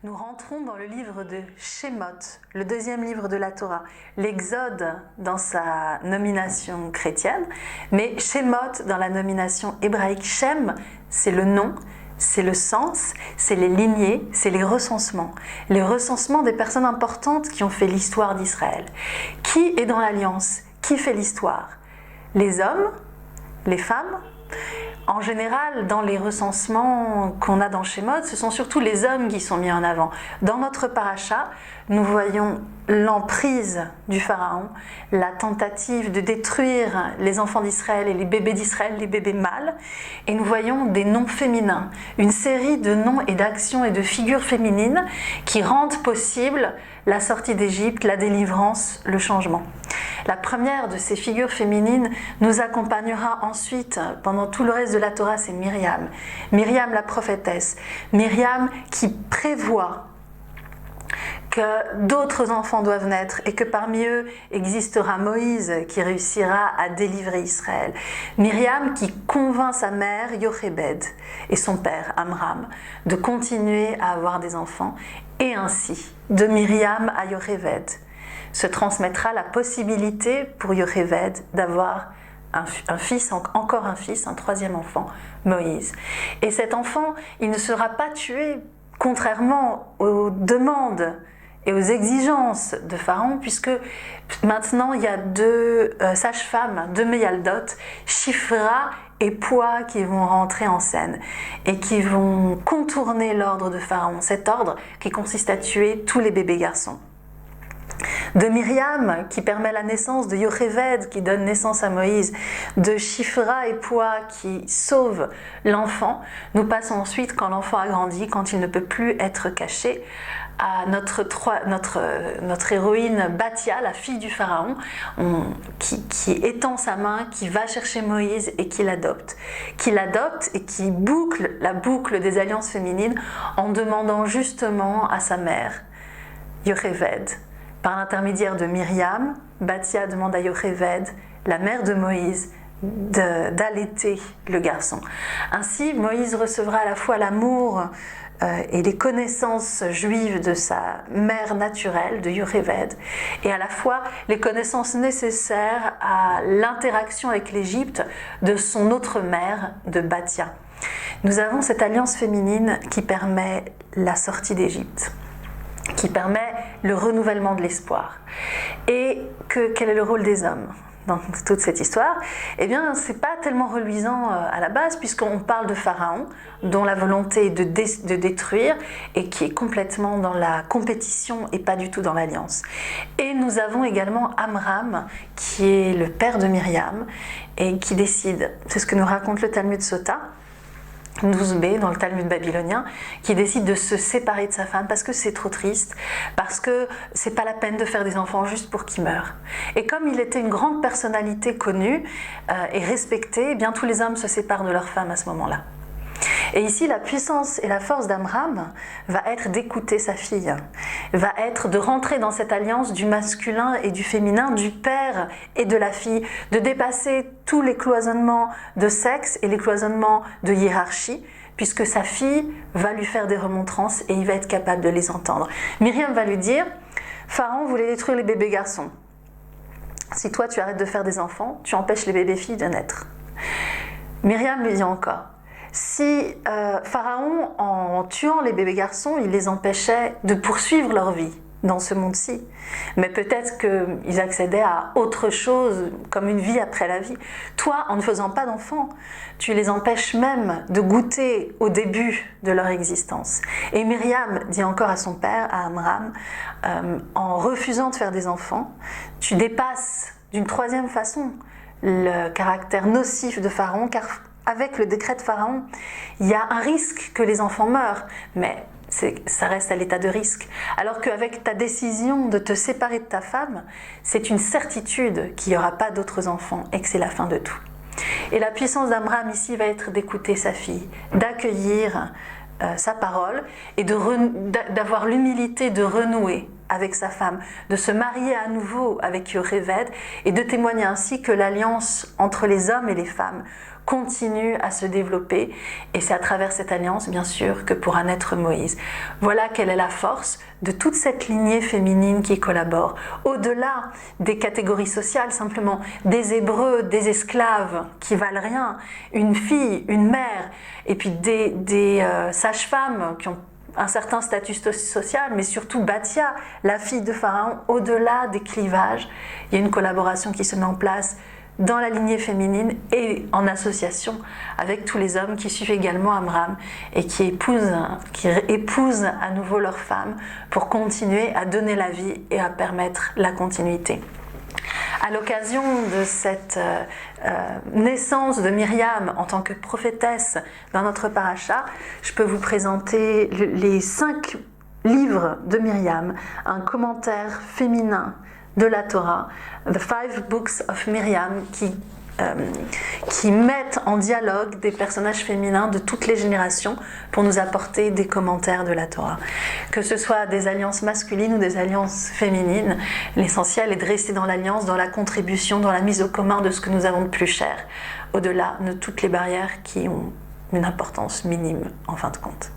Nous rentrons dans le livre de Shemot, le deuxième livre de la Torah, l'Exode dans sa nomination chrétienne, mais Shemot dans la nomination hébraïque. Shem, c'est le nom, c'est le sens, c'est les lignées, c'est les recensements des personnes importantes qui ont fait l'histoire d'Israël. Qui est dans l'alliance? Qui fait l'histoire? Les hommes? Les femmes? En général, dans les recensements qu'on a dans Shemot, ce sont surtout les hommes qui sont mis en avant. Dans notre paracha, nous voyons l'emprise du Pharaon, la tentative de détruire les enfants d'Israël et les bébés d'Israël, les bébés mâles, et nous voyons des noms féminins, une série de noms et d'actions et de figures féminines qui rendent possible la sortie d'Égypte, la délivrance, le changement. La première de ces figures féminines nous accompagnera ensuite pendant tout le reste de la Torah, c'est Myriam. Myriam la prophétesse. Myriam qui prévoit que d'autres enfants doivent naître et que parmi eux existera Moïse qui réussira à délivrer Israël. Myriam qui convainc sa mère Yochébed et son père Amram de continuer à avoir des enfants, et ainsi de Myriam à Yochébed se transmettra la possibilité pour Yochébed d'avoir un fils, encore un fils, un troisième enfant, Moïse. Et cet enfant, il ne sera pas tué, contrairement aux demandes et aux exigences de Pharaon, puisque maintenant il y a deux sages-femmes, deux Meyaldot, Shifra et Poua, qui vont rentrer en scène et qui vont contourner l'ordre de Pharaon, cet ordre qui consiste à tuer tous les bébés garçons. De Myriam, qui permet la naissance de Yochébed, qui donne naissance à Moïse, de Shifra et Poua, qui sauve l'enfant. Nous passons ensuite, quand l'enfant a grandi, quand il ne peut plus être caché, à notre héroïne Bathia, la fille du Pharaon, qui étend sa main, qui va chercher Moïse et qui l'adopte et qui boucle la boucle des alliances féminines en demandant justement à sa mère, Yochébed. Par l'intermédiaire de Myriam, Bathia demande à Yochébed, la mère de Moïse, d'allaiter le garçon. Ainsi, Moïse recevra à la fois l'amour et les connaissances juives de sa mère naturelle, de Yochébed, et à la fois les connaissances nécessaires à l'interaction avec l'Égypte de son autre mère, de Bathia. Nous avons cette alliance féminine qui permet la sortie d'Égypte, qui permet le renouvellement de l'espoir. Et quel est le rôle des hommes dans toute cette histoire? Eh bien, c'est pas tellement reluisant à la base, puisqu'on parle de Pharaon, dont la volonté est de détruire et qui est complètement dans la compétition et pas du tout dans l'alliance. Et nous avons également Amram, qui est le père de Myriam et qui décide, c'est ce que nous raconte le Talmud Sota, 12b dans le Talmud babylonien, qui décide de se séparer de sa femme parce que c'est trop triste, parce que c'est pas la peine de faire des enfants juste pour qu'ils meurent. Et comme il était une grande personnalité connue et respectée, eh bien tous les hommes se séparent de leur femme à ce moment-là. Et ici, la puissance et la force d'Amram va être d'écouter sa fille, va être de rentrer dans cette alliance du masculin et du féminin, du père et de la fille, de dépasser tous les cloisonnements de sexe et les cloisonnements de hiérarchie, puisque sa fille va lui faire des remontrances et il va être capable de les entendre. Myriam va lui dire, Pharaon voulait détruire les bébés garçons. Si toi tu arrêtes de faire des enfants, tu empêches les bébés filles de naître. Myriam lui dit encore, si Pharaon, en tuant les bébés garçons, il les empêchait de poursuivre leur vie dans ce monde-ci, mais peut-être qu'ils accédaient à autre chose, comme une vie après la vie. Toi, en ne faisant pas d'enfants, tu les empêches même de goûter au début de leur existence. Et Myriam dit encore à son père, à Amram, en refusant de faire des enfants, tu dépasses d'une troisième façon le caractère nocif de Pharaon, car avec le décret de Pharaon, il y a un risque que les enfants meurent, mais ça reste à l'état de risque. Alors qu'avec ta décision de te séparer de ta femme, c'est une certitude qu'il n'y aura pas d'autres enfants et que c'est la fin de tout. Et la puissance d'Amram ici va être d'écouter sa fille, d'accueillir sa parole et d'avoir l'humilité de renouer avec sa femme, de se marier à nouveau avec Yocheved et de témoigner ainsi que l'alliance entre les hommes et les femmes continue à se développer, et c'est à travers cette alliance, bien sûr, que pourra naître Moïse. Voilà quelle est la force de toute cette lignée féminine qui collabore, au-delà des catégories sociales, simplement des Hébreux, des esclaves qui valent rien, une fille, une mère, et puis des sages-femmes qui ont un certain statut social, mais surtout Bathia, la fille de Pharaon, au-delà des clivages, il y a une collaboration qui se met en place dans la lignée féminine et en association avec tous les hommes qui suivent également Amram et qui épousent à nouveau leurs femmes pour continuer à donner la vie et à permettre la continuité. À l'occasion de cette naissance de Myriam en tant que prophétesse dans notre paracha, je peux vous présenter les 5 livres de Myriam, un commentaire féminin de la Torah, The 5 Books of Myriam, qui mettent en dialogue des personnages féminins de toutes les générations pour nous apporter des commentaires de la Torah. Que ce soit des alliances masculines ou des alliances féminines, l'essentiel est de rester dans l'alliance, dans la contribution, dans la mise au commun de ce que nous avons de plus cher, au-delà de toutes les barrières qui ont une importance minime en fin de compte.